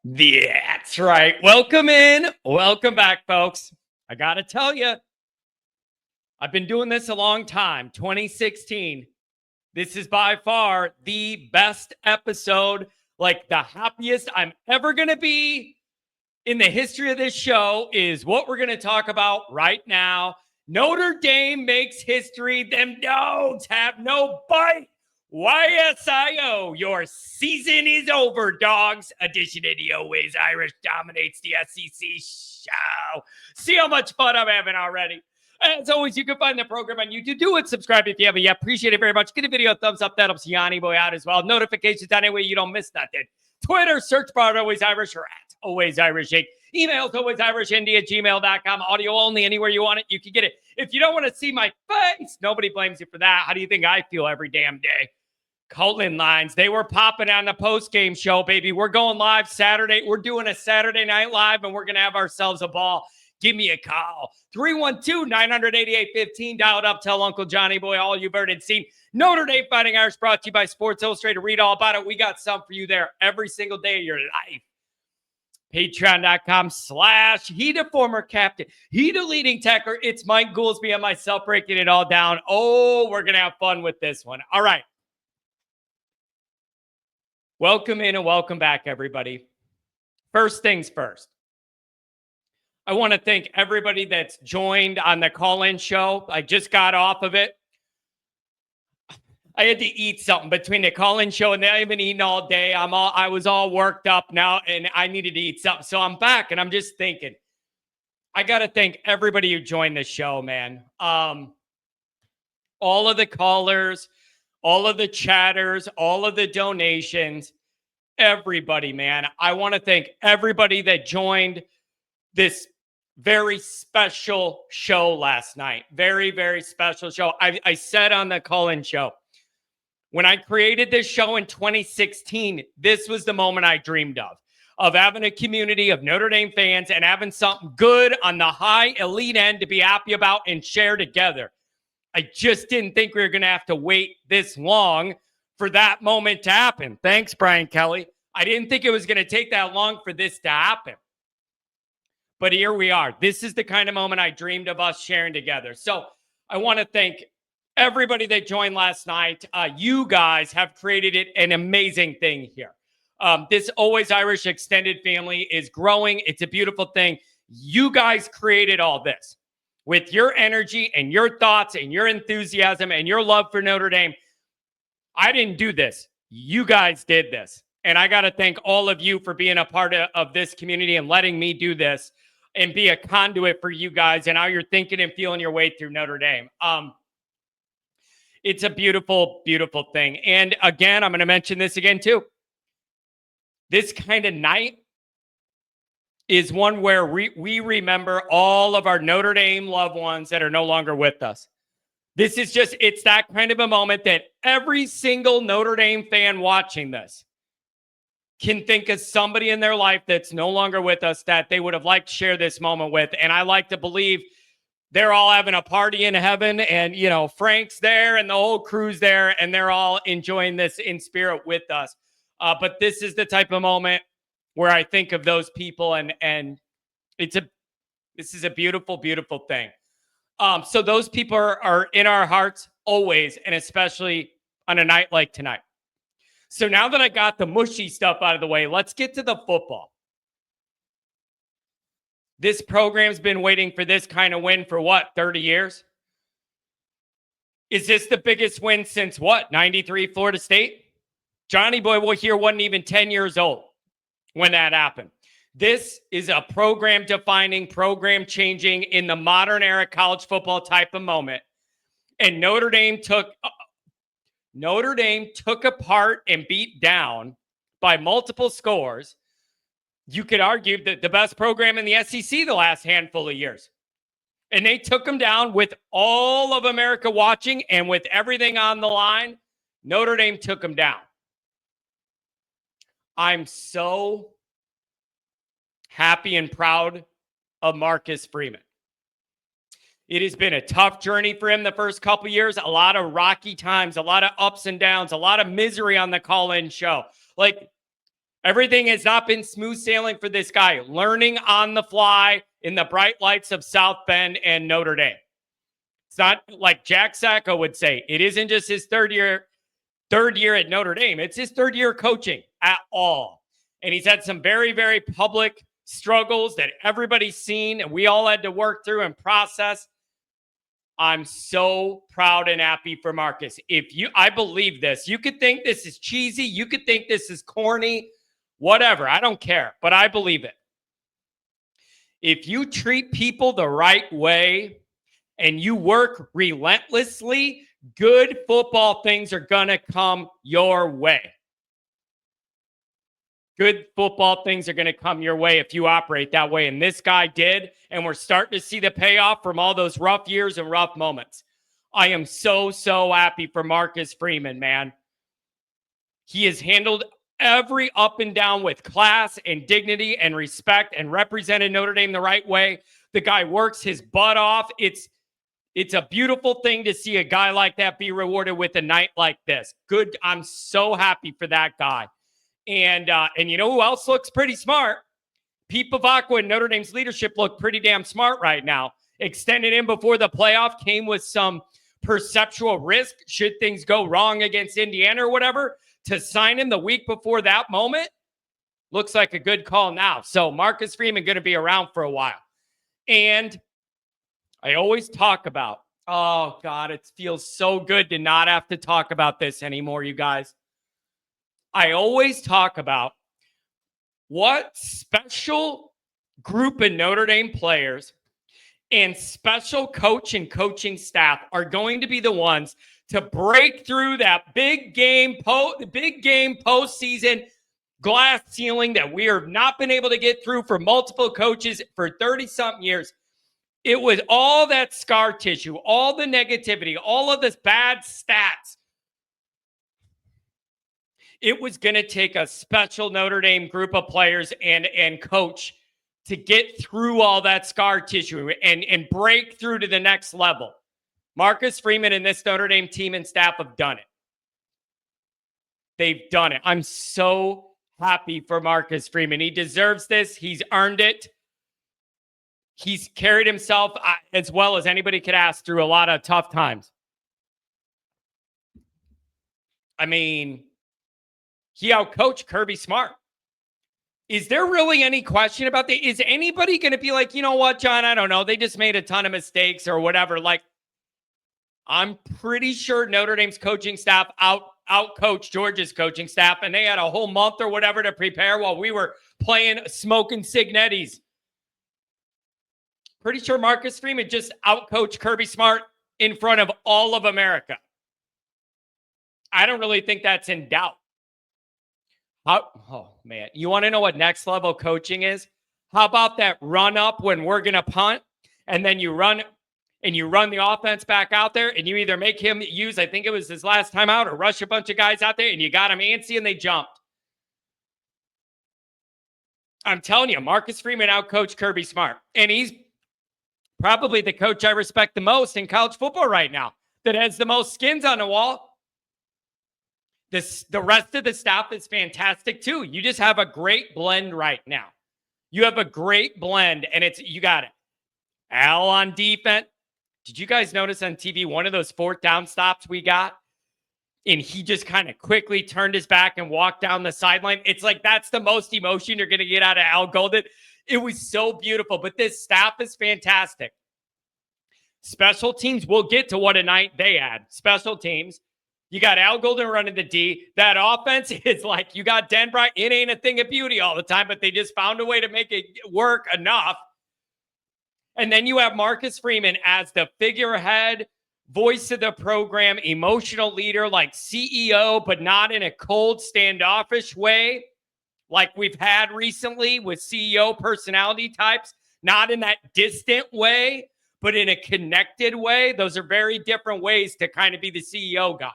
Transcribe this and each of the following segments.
That's right. Welcome in. Welcome back, folks. I got to tell you, I've been doing this a long time. 2016. This is by far the best episode, like the happiest I'm ever going to be in the history of this show is what we're going to talk about right now. Notre Dame makes history. Them dogs have no bite. YSIO, your season is over, dogs. Edition of the Always Irish dominates the SEC show. See how much fun I'm having already. As always, you can find the program on YouTube. Do it. Subscribe if you haven't yet. Appreciate it very much. Give the video a thumbs up. That helps Yanni Boy out as well. Notifications on any way you don't miss nothing. Twitter, search bar Always Irish or at Always Irish Inc. Email to alwaysirishindy@gmail.com. Audio only, anywhere you want it, you can get it. If you don't want to see my face, nobody blames you for that. How do you think I feel every damn day? Colin lines, they were popping on the post-game show, baby. We're going live Saturday. We're doing a Saturday night live, and we're going to have ourselves a ball. Give me a call. 312-988-15. Dial it up. Tell Uncle Johnny Boy all you've heard and seen. Notre Dame Fighting Irish brought to you by Sports Illustrated. Read all about it. We got some for you there every single day of your life. Patreon.com/he the former captain. He the leading tackler. It's Mike Goolsby and myself breaking it all down. Oh, we're going to have fun with this one. All right. Welcome in and welcome back, everybody. First things first. I want to thank everybody that's joined on the call-in show. I just got off of it. I had to eat something between the call-in show and I've been eating all day. I was all worked up now and I needed to eat something. So I'm back and I'm just thinking, I got to thank everybody who joined the show, man. All of the callers, all of the chatters, all of the donations, everybody, man. I want to thank everybody that joined this very special show last night. Very, very special show. I said on the call-in show, when I created this show in 2016, this was the moment I dreamed of having a community of Notre Dame fans and having something good on the high elite end to be happy about and share together. I just didn't think we were going to have to wait this long for that moment to happen. Thanks, Brian Kelly. I didn't think it was going to take that long for this to happen. But here we are. This is the kind of moment I dreamed of us sharing together. So I want to thank everybody that joined last night. You guys have created an amazing thing here. This Always Irish extended family is growing. It's a beautiful thing. You guys created all this with your energy and your thoughts and your enthusiasm and your love for Notre Dame. I didn't do this. You guys did this. And I got to thank all of you for being a part of this community and letting me do this and be a conduit for you guys and how you're thinking and feeling your way through Notre Dame. It's a beautiful, beautiful thing. And again, I'm going to mention this again too. This kind of night is one where we remember all of our Notre Dame loved ones that are no longer with us. This is just, it's that kind of a moment that every single Notre Dame fan watching this can think of somebody in their life that's no longer with us that they would have liked to share this moment with. And I like to believe they're all having a party in heaven and, you know, Frank's there and the whole crew's there and they're all enjoying this in spirit with us. But this is the type of moment where I think of those people and this is a beautiful, beautiful thing. So those people are in our hearts always, and especially on a night like tonight. So now that I got the mushy stuff out of the way, let's get to the football. This program's been waiting for this kind of win for what, 30 years? Is this the biggest win since what, 93 Florida State? Johnny Boy here wasn't even 10 years old when that happened. This is a program-defining, program-changing in the modern era college football type of moment. And Notre Dame took apart and beat down by multiple scores. You could argue that the best program in the SEC the last handful of years. And they took them down with all of America watching and with everything on the line. Notre Dame took them down. I'm so happy and proud of Marcus Freeman. It has been a tough journey for him the first couple years. A lot of rocky times, a lot of ups and downs, a lot of misery on the call-in show. Like, Everything has not been smooth sailing for this guy, learning on the fly in the bright lights of South Bend and Notre Dame. It's not like Jack Sacco would say. It isn't just his third year at Notre Dame. It's his third year coaching at all. And he's had some very, very public struggles that everybody's seen and we all had to work through and process. I'm so proud and happy for Marcus. I believe this. You could think this is cheesy. You could think this is corny, whatever. I don't care, but I believe it. If you treat people the right way and you work relentlessly, good football things are going to come your way. Good football things are going to come your way if you operate that way. And this guy did. And we're starting to see the payoff from all those rough years and rough moments. I am so, so happy for Marcus Freeman, man. He has handled every up and down with class and dignity and respect and represented Notre Dame the right way. The guy works his butt off. It's a beautiful thing to see a guy like that be rewarded with a night like this. Good. I'm so happy for that guy. And you know who else looks pretty smart? Pete Bavacqua and Notre Dame's leadership look pretty damn smart right now. Extended in before the playoff came with some perceptual risk should things go wrong against Indiana or whatever. To sign him the week before that moment looks like a good call now. So Marcus Freeman going to be around for a while. And I always talk about, oh God, it feels so good to not have to talk about this anymore, you guys. I always talk about what special group of Notre Dame players and special coach and coaching staff are going to be the ones to break through that big game postseason glass ceiling that we have not been able to get through for multiple coaches for 30-something years. It was all that scar tissue, all the negativity, all of this bad stats. It was going to take a special Notre Dame group of players and coach to get through all that scar tissue and break through to the next level. Marcus Freeman and this Notre Dame team and staff have done it. They've done it. I'm so happy for Marcus Freeman. He deserves this. He's earned it. He's carried himself as well as anybody could ask through a lot of tough times. I mean, he outcoached Kirby Smart. Is there really any question about that? Is anybody going to be like, you know what, John, I don't know. They just made a ton of mistakes or whatever. Like, I'm pretty sure Notre Dame's coaching staff outcoached Georgia's coaching staff, and they had a whole month or whatever to prepare while we were playing smoking Signettis. Pretty sure Marcus Freeman just outcoached Kirby Smart in front of all of America. I don't really think that's in doubt. Oh, man. You want to know what next level coaching is? How about that run up when we're going to punt, and then you run the offense back out there, and you either make him use, I think it was his last time out, or rush a bunch of guys out there, and you got him antsy, and they jumped. I'm telling you, Marcus Freeman outcoached Kirby Smart, and he's probably the coach I respect the most in college football right now that has the most skins on the wall. The rest of the staff is fantastic too. You just have a great blend right now. You have a great blend, and you got it. Al on defense. Did you guys notice on TV one of those fourth down stops we got? And he just kind of quickly turned his back and walked down the sideline. It's like that's the most emotion you're going to get out of Al Golden. It was so beautiful, but this staff is fantastic. Special teams, we'll get to what a night they had. Special teams. You got Al Golden running the D. That offense is like you got Den Bryant. It ain't a thing of beauty all the time, but they just found a way to make it work enough. And then you have Marcus Freeman as the figurehead, voice of the program, emotional leader, like CEO, but not in a cold, standoffish way like we've had recently with CEO personality types. Not in that distant way, but in a connected way. Those are very different ways to kind of be the CEO guy.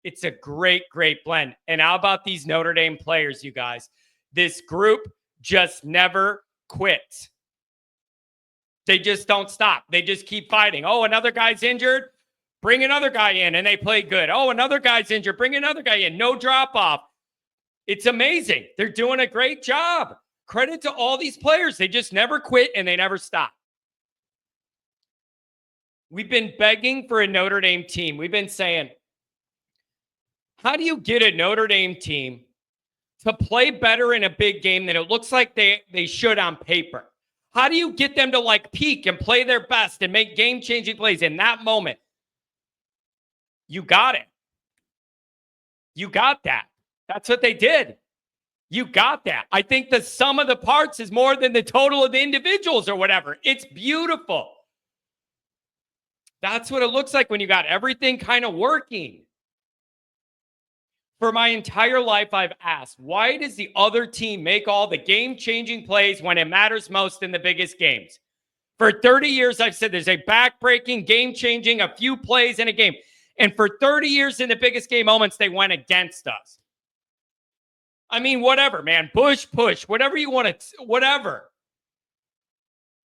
It's a great, great blend. And how about these Notre Dame players, you guys? This group just never quits. They just don't stop. They just keep fighting. Oh, another guy's injured. Bring another guy in, and they play good. Oh, another guy's injured. Bring another guy in. No drop off. It's amazing. They're doing a great job. Credit to all these players. They just never quit and they never stop. We've been begging for a Notre Dame team. We've been saying, how do you get a Notre Dame team to play better in a big game than it looks like they should on paper? How do you get them to like peak and play their best and make game-changing plays in that moment? You got it. You got that. That's what they did. You got that. I think the sum of the parts is more than the total of the individuals or whatever. It's beautiful. That's what it looks like when you got everything kind of working. For my entire life, I've asked, why does the other team make all the game-changing plays when it matters most in the biggest games? For 30 years, I've said there's a back-breaking, game-changing, a few plays in a game. And for 30 years in the biggest game moments, they went against us. I mean, whatever, man. Push, whatever you want to, whatever.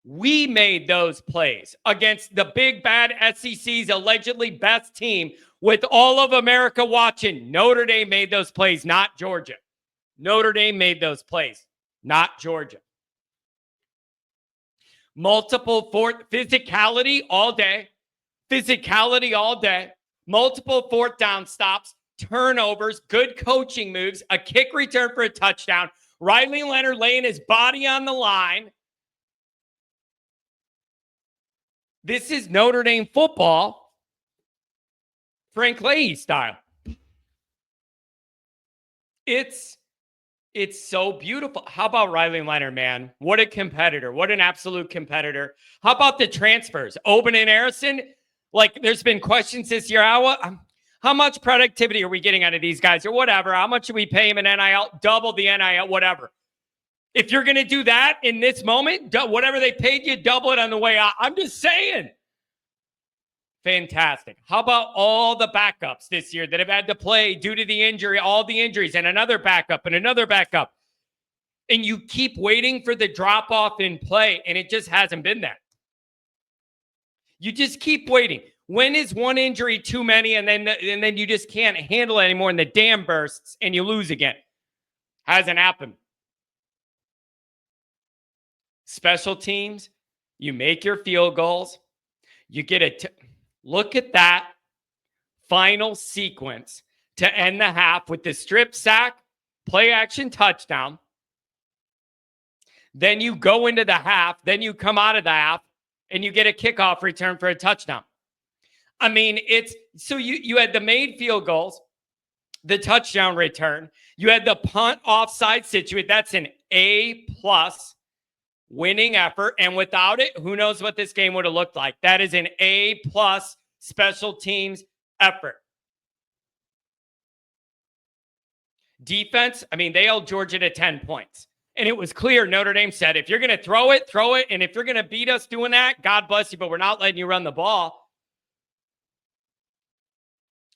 We made those plays against the big bad SEC's allegedly best team with all of America watching. Notre Dame made those plays, not Georgia. Notre Dame made those plays, not Georgia. Multiple physicality all day. Multiple fourth down stops, turnovers, good coaching moves, a kick return for a touchdown. Riley Leonard laying his body on the line. This is Notre Dame football, Frank Leahy style. It's so beautiful. How about Riley Leonard, man? What a competitor. What an absolute competitor. How about the transfers? Oben and Harrison? Like, there's been questions this year. How much productivity are we getting out of these guys or whatever? How much should we pay him in NIL? Double the NIL, whatever. If you're going to do that in this moment, whatever they paid you, double it on the way out. I'm just saying. Fantastic. How about all the backups this year that have had to play due to the injury, all the injuries, and another backup and another backup? And you keep waiting for the drop-off in play, and it just hasn't been that. You just keep waiting. When is one injury too many, and then you just can't handle it anymore, and the dam bursts, and you lose again? Hasn't happened. Special teams, you make your field goals. You get look at that final sequence to end the half with the strip sack, play action touchdown. Then you go into the half. Then you come out of the half and you get a kickoff return for a touchdown. I mean, so you had the made field goals, the touchdown return. You had the punt offside situation. That's an A+ winning effort. And without it, who knows what this game would have looked like. That is an A+ special teams effort. Defense, I mean, they held Georgia to 10 points. And it was clear Notre Dame said, if you're going to throw it. And if you're going to beat us doing that, God bless you, but we're not letting you run the ball.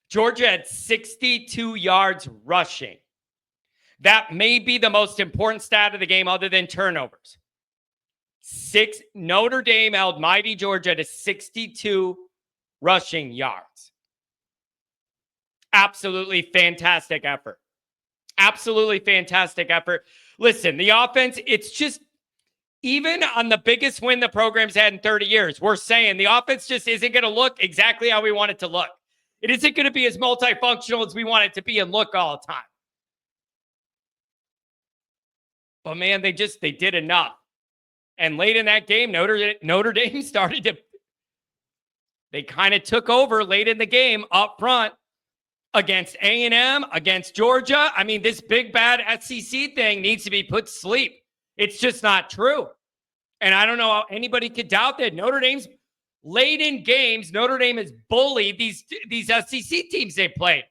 Georgia had 62 yards rushing. That may be the most important stat of the game other than turnovers. Notre Dame held mighty Georgia to 62 rushing yards. Absolutely fantastic effort. Absolutely fantastic effort. Listen, the offense, it's just, even on the biggest win the program's had in 30 years, we're saying the offense just isn't going to look exactly how we want it to look. It isn't going to be as multifunctional as we want it to be and look all the time. But man, they did enough. And late in that game, Notre Dame they kind of took over late in the game up front against A&M, against Georgia. I mean, this big bad SEC thing needs to be put to sleep. It's just not true. And I don't know how anybody could doubt that. Notre Dame's late in games, Notre Dame has bullied these SEC teams they played.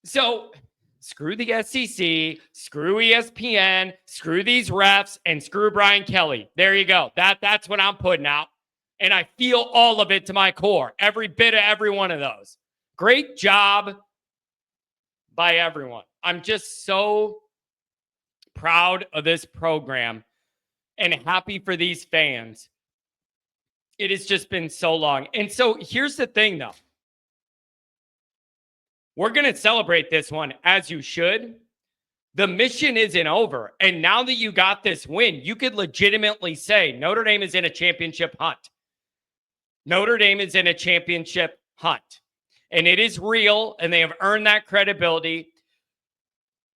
So screw the SEC, screw ESPN, screw these refs, and screw Brian Kelly. There you go. That's what I'm putting out. And I feel all of it to my core. Every bit of every one of those. Great job by everyone. I'm just so proud of this program and happy for these fans. It has just been so long. And so here's the thing, though. We're going to celebrate this one, as you should. The mission isn't over. And now that you got this win, you could legitimately say Notre Dame is in a championship hunt. Notre Dame is in a championship hunt. And it is real, and they have earned that credibility.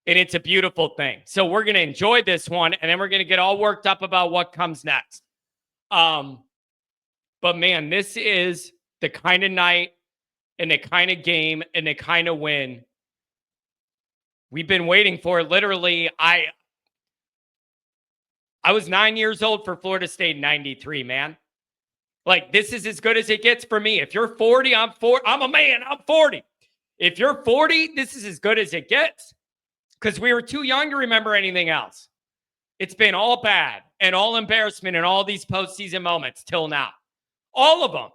And it's a beautiful thing. So we're going to enjoy this one, and then we're going to get all worked up about what comes next. But man, this is the kind of night and the kind of game and the kind of win we've been waiting for. Literally, I was 9 years old for Florida State in 93, man. Like, this is as good as it gets for me. If you're 40, I'm 40. I'm a man. I'm 40. If you're 40, this is as good as it gets, because we were too young to remember anything else. It's been all bad and all embarrassment and all these postseason moments till now. All of them.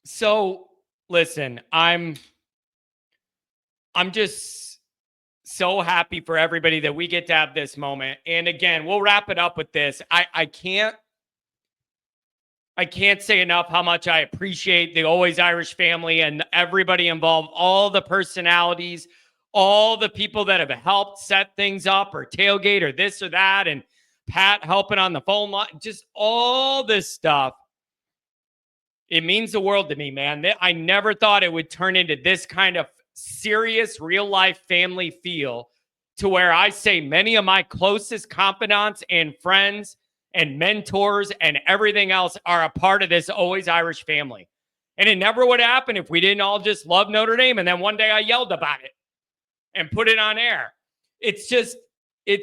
So, listen, I'm just so happy for everybody that we get to have this moment. And again, we'll wrap it up with this. I can't say enough how much I appreciate the Always Irish family and everybody involved, all the personalities, all the people that have helped set things up or tailgate or this or that, and Pat helping on the phone line, just all this stuff. It means the world to me, man. I never thought it would turn into this kind of serious real life family feel, to where I say many of my closest confidants and friends and mentors and everything else are a part of this Always Irish family. And it never would happen if we didn't all just love Notre Dame. And then one day I yelled about it and put it on air. It's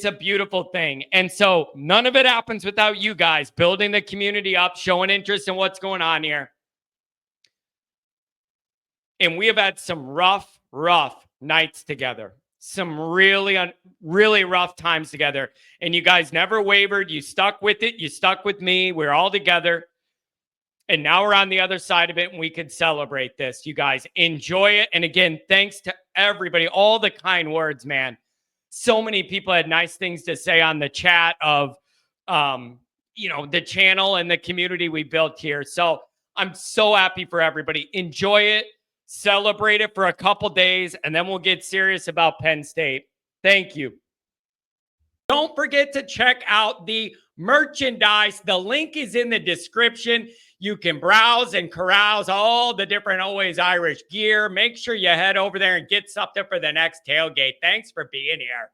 a beautiful thing. And so none of it happens without you guys building the community up, showing interest in what's going on here. And we have had some rough nights together. Some really rough times together. And you guys never wavered. You stuck with it. You stuck with me. We're all together. And now we're on the other side of it, and we can celebrate this. You guys enjoy it. And again, thanks to everybody, all the kind words, man. So many people had nice things to say on the chat of, the channel and the community we built here. So I'm so happy for everybody. Enjoy it. Celebrate it for a couple days, and then we'll get serious about Penn State. Thank you. Don't forget to check out the merchandise. The link is in the description. You can browse and carouse all the different Always Irish gear. Make sure you head over there and get something for the next tailgate. Thanks for being here.